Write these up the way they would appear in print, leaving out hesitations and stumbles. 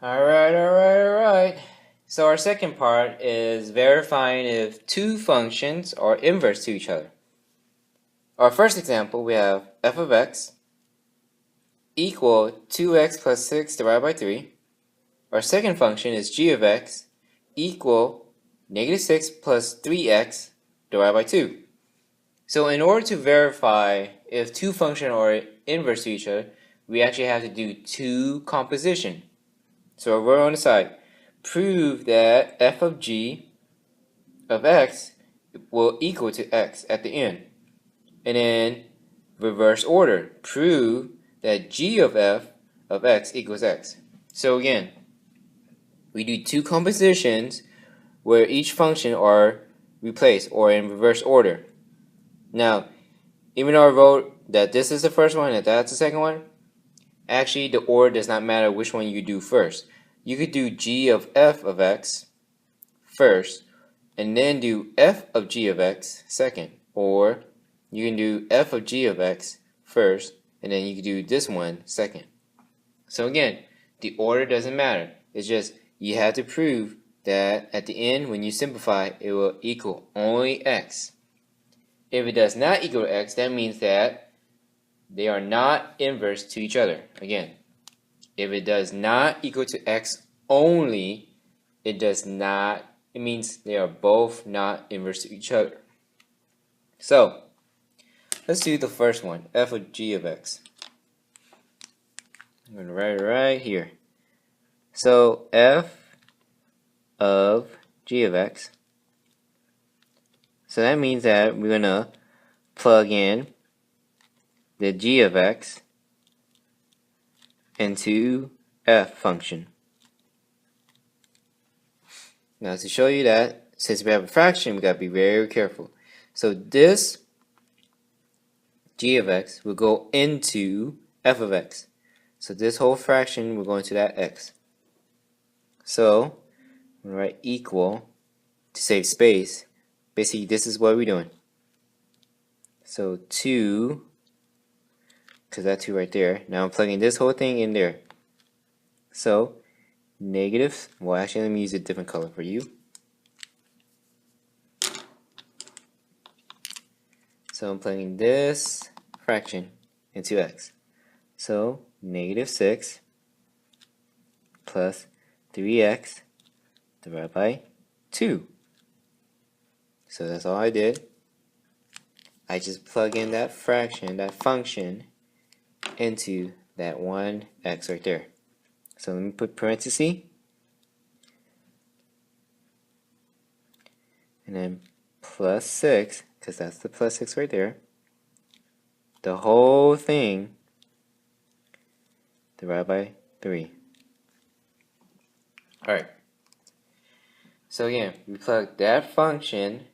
Alright. So our second part is verifying if two functions are inverse to each other. Our first example, we have f of x equal 2x plus 6 divided by 3. Our second function is g of x equal negative 6 plus 3x divided by 2. So in order to verify if two functions are inverse to each other, we actually have to do two composition. So we're on the side. Prove that f of g of x will equal to x at the end. And then reverse order. Prove that g of f of x equals x. So again, we do two compositions where each function are replaced or in reverse order. Now, even though I wrote that this is the first one and that's the second one, actually the order does not matter which one you do first. You could do g of f of x first and then do f of g of x second, or you can do f of g of x first and then you can do this one second. So again, the order doesn't matter. It's just you have to prove that at the end when you simplify it will equal only x. If it does not equal x, that means that they are not inverse to each other. Again, if it does not equal to x only, it means they are both not inverse to each other. So, let's do the first one, f of g of x. I'm going to write it right here. So, f of g of x. So that means that we're going to plug in the g of x into f function. Now to show you that, since we have a fraction, we got to be very careful. So this g of x will go into f of x. So this whole fraction will go into that x. So I'm going to write equal to save space. Basically, this is what we're doing. So 2, because that 2 right there. Now I'm plugging this whole thing in there. So negative, well actually let me use a different color for you. So I'm plugging this fraction into x. So negative 6 plus 3x divided by 2. So that's all I did. I just plug in that fraction, that function, into that one x right there. So let me put parentheses, and then plus 6, because that's the plus 6 right there. The whole thing divided by 3. Alright. So again, we plug that function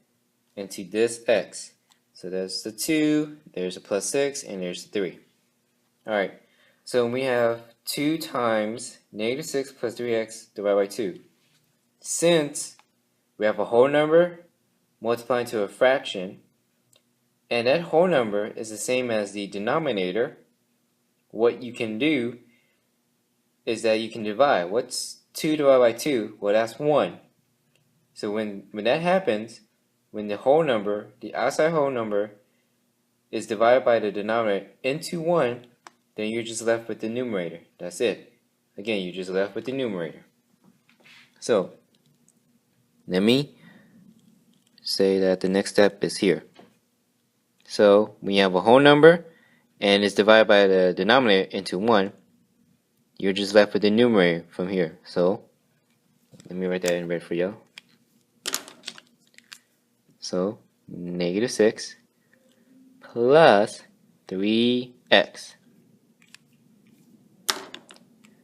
into this x. So there's the 2, there's a plus 6, and there's the 3. Alright, so we have 2 times negative 6 plus 3x divided by 2. Since we have a whole number multiplying to a fraction, and that whole number is the same as the denominator, what you can do is that you can divide. What's 2 divided by 2? Well, that's 1. So when that happens, when the whole number, the outside whole number, is divided by the denominator into 1, then you're just left with the numerator. That's it. Again, you're just left with the numerator. So, let me say that the next step is here. So, when you have a whole number, and it's divided by the denominator into 1, you're just left with the numerator from here. So, let me write that in red for you. So, negative 6 plus 3x.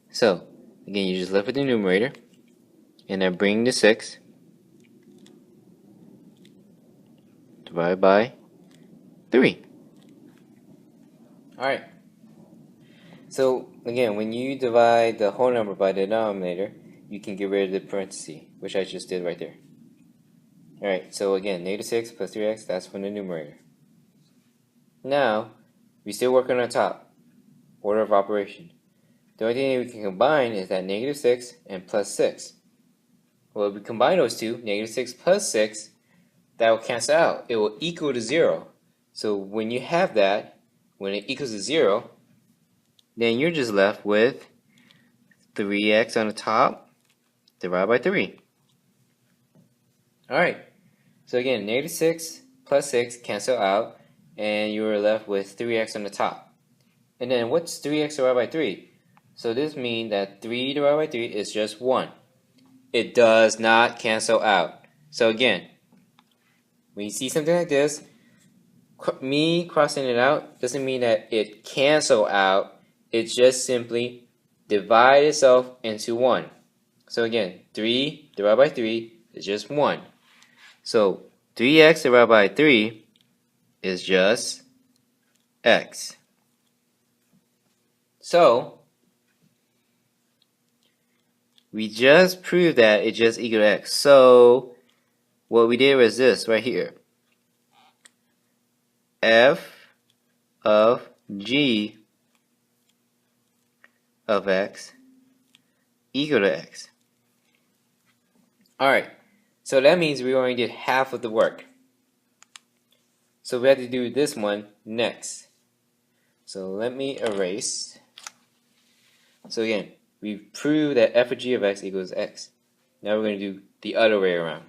So, again, you're just left with the numerator, and then bring the 6 divided by 3. Alright. So, again, when you divide the whole number by the denominator, you can get rid of the parenthesis, which I just did right there. Alright, so again, negative 6 plus 3x, that's from the numerator. Now, we still work on our top, order of operation. the only thing we can combine is that negative 6 and plus 6. Well, if we combine those two, negative 6 plus 6, that will cancel out. It will equal to 0. So when you have that, when it equals to 0, then you're just left with 3x on the top divided by 3. Alright, so again, negative 6 plus 6 cancel out, and you are left with 3x on the top. And then what's 3x divided by 3? So this means that 3 divided by 3 is just 1. It does not cancel out. So again, when you see something like this, me crossing it out doesn't mean that it cancel out. It just simply divide itself into 1. So again, 3 divided by 3 is just 1. So 3x divided by 3 is just x. So we just proved that it just equal to x. So what we did was this right here. F of g of x equal to x. Alright, so that means we only did half of the work. So we have to do this one next. So let me erase. So again, we proved that f of g of x equals x. Now we're going to do the other way around.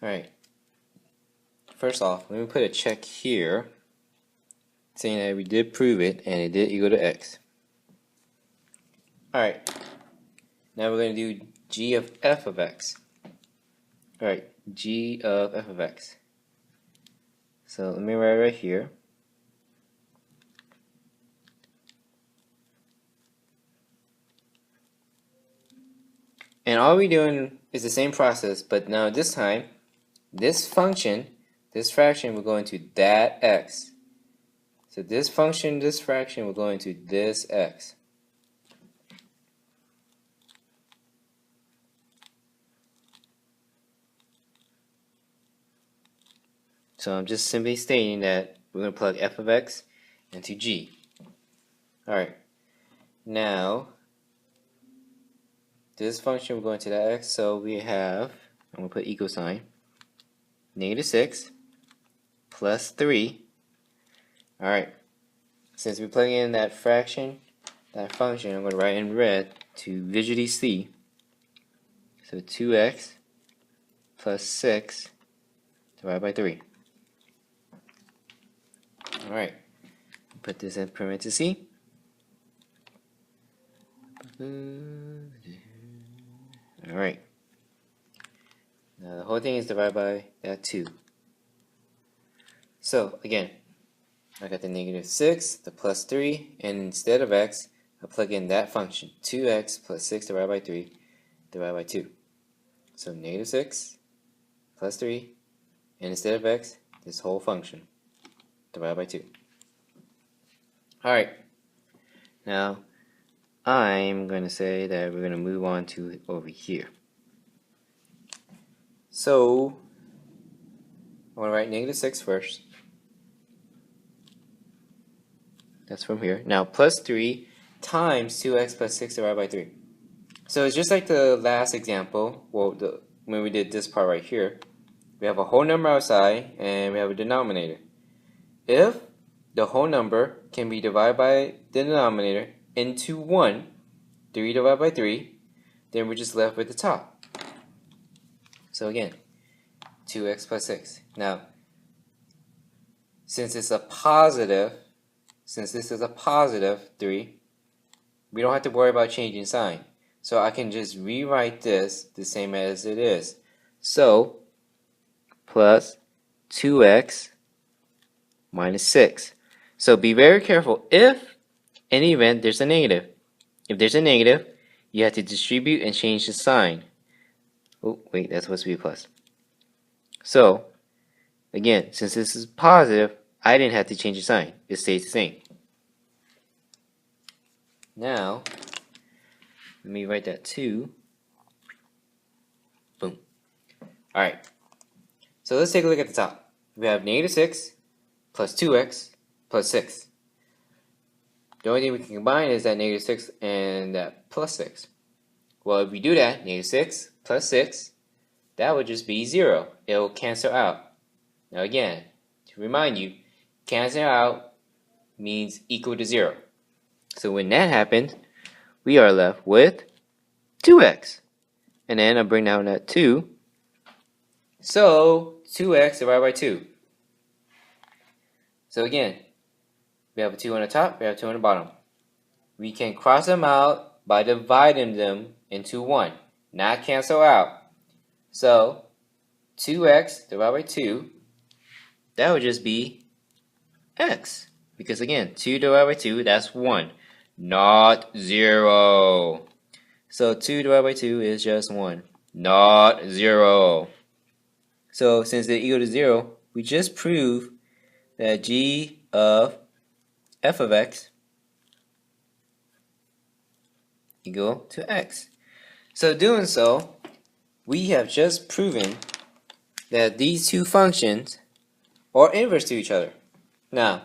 Alright, first off, let me put a check here saying that we did prove it and it did equal to x. Alright, now we're going to do g of f of x. Alright, g of f of x. So let me write right here. And all we're doing is the same process, but now this time, this function, this fraction will go into that x. So this function, this fraction will go into this x. So I'm just simply stating that we're going to plug f of x into g. Alright, now this function will go into that x, so we have, I'm going to put equal sign, negative 6 plus 3. Alright, since we plug in that fraction, that function, I'm going to write in red to visually see. So 2x plus 6 divided by 3. Alright, put this in parentheses. Alright, now the whole thing is divided by that 2. So again, I got the negative 6, the plus 3, and instead of x, I plug in that function, 2x plus 6 divided by 3 divided by 2. So negative 6 plus 3, and instead of x, this whole function, divided by 2. Alright, now I'm going to say that we're going to move on to over here. So I want to write negative 6 first. That's from here. Now plus 3 times 2x plus 6 divided by 3. So it's just like the last example, well, when we did this part right here. We have a whole number outside and we have a denominator. If the whole number can be divided by the denominator into 1, 3 divided by 3, then we're just left with the top. So again, 2x plus 6. Now, since it's a positive, since this is a positive 3, we don't have to worry about changing sign. So I can just rewrite this the same as it is. So, plus 2x minus 6. So be very careful. If, in the event, there's a negative. If there's a negative, you have to distribute and change the sign. Oh, wait, that's supposed to be a plus. So, again, since this is positive, I didn't have to change the sign. It stays the same. Now, let me write that 2 Alright, so let's take a look at the top. We have negative 6 plus 2x plus 6. The only thing we can combine is that negative 6 and that plus 6. Well, if we do that, negative 6 plus 6, that would just be 0. It will cancel out. Now again, to remind you, cancel out means equal to 0. So when that happens, we are left with 2x. And then I'll bring down that 2. So 2x divided by 2. So again, we have a 2 on the top, we have a 2 on the bottom. We can cross them out by dividing them into 1, not cancel out. So 2x divided by 2, that would just be x. Because again, 2 divided by 2, that's 1, not 0. So 2 divided by 2 is just 1, not 0. So since they're equal to 0, we just prove that g of f of x equal to x. So doing so, we have just proven that these two functions are inverse to each other. Now,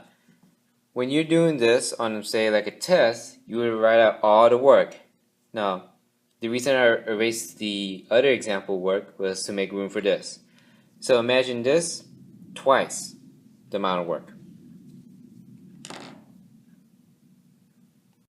when you're doing this on, say, like a test, you would write out all the work. Now, the reason I erased the other example work was to make room for this. So imagine this twice the amount of work.